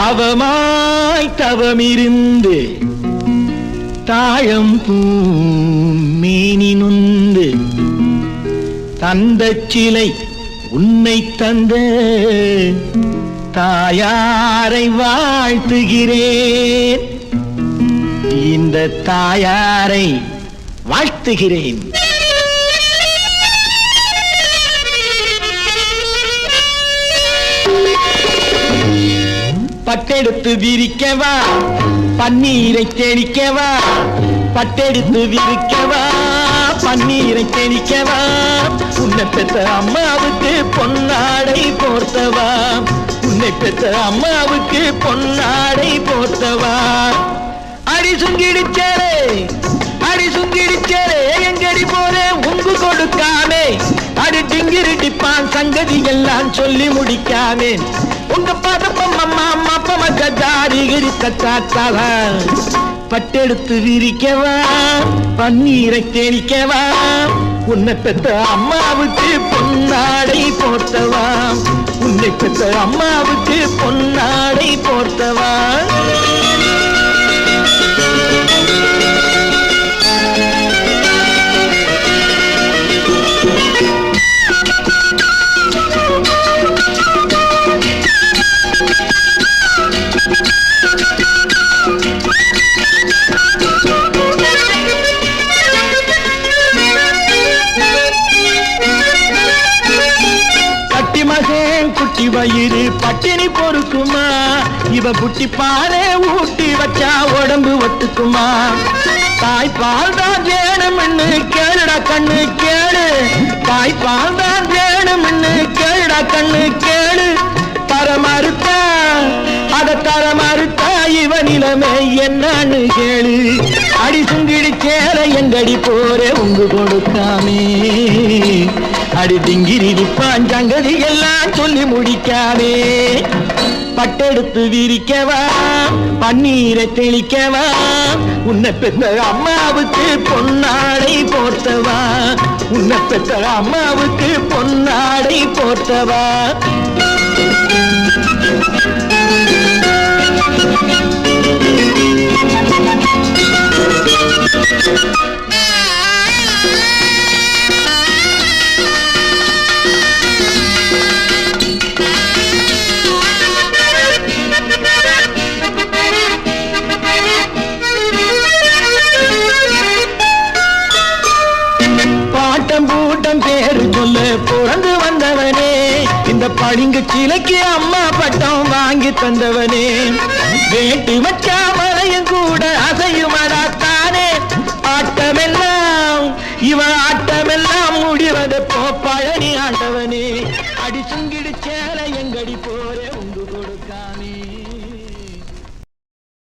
அவமாய் தவமிருந்து தாழம் பூமேனி நொந்து தந்த சிலை உன்னை தந்த தாயாரை வாழ்த்துகிறேன். இந்த தாயாரை வாழ்த்துகிறேன். பட்டெடுத்து விரிக்கவா, பன்னீரை தெளிக்கவா, பட்டெடுத்து விரிக்கவா, பன்னீரை தெளிக்கவா, உன்னை பெற்ற அம்மாவுக்கு பொன்னாடை போர்த்தவா, உன்னை பெற்ற அம்மாவுக்கு பொன்னாடை போர்த்தவா. அடி சுங்கிடிச்சேரே, அடி சுங்கிடிச்சேரே, எங்கடி போறே உங்கு கொடுக்காமே, அடி டிங்கிரிடிப்பான் சங்கதி எல்லாம் சொல்லி முடிக்காமே, உங்க பாதப்பம் அம்மா அம்மா பமச்சாரிகிரி தச்சாச்சாலா. பட்டெடுத்து விரிக்கவா, பன்னீரை தெளிக்கவா, உன்னை பெற்ற அம்மாவுக்கு பொன்னாடை போர்த்தவா, உன்னை பெற்ற அம்மாவுக்கு பொன்னாடை போர்த்தவா. குட்டி வயிறு பட்டினி பொறுக்குமா, இவ குட்டி பாலே ஊட்டி வச்சா உடம்பு ஒத்துக்குமா. தாய்ப்பால் தான் வேணும்னு கேளுடா கண்ணு கேளு, தாய்ப்பால் தான் வேணும்னு கேளுடா கண்ணு கேளு. தர மறுத்தா அத தர மறுத்தா இவ நிலைமை என்னன்னு கேளு. அடி சுங்கிடி சேர எங்கடி போற உங்கு கொடுக்காமே, அடி திங்கிரிடிப்பான் சங்கதி எல்லாம் சொல்லி முடிக்காதே. பட்டெடுத்து விரிக்கவா, பன்னீரை தெளிக்கவா, உன்னை பெற்ற அம்மாவுக்கு பொன்னாடை போர்த்தவா, உன்னை பெற்ற அம்மாவுக்கு பொன்னாடை போர்த்தவா. பூட்டம் பேரு சொல்ல பிறந்து வந்தவனே, இந்த பளிங்கு சிலைக்கு அம்மா பட்டம் வாங்கி தந்தவனே, வேட்டு வச்சா மலையும் கூட அசையுமடாத்தானே. ஆட்டமெல்லாம் இவன் ஆட்டமெல்லாம் முடிவது போ பழனி ஆண்டவனே. அடி சுங்கிடு சேல எங்கடி போற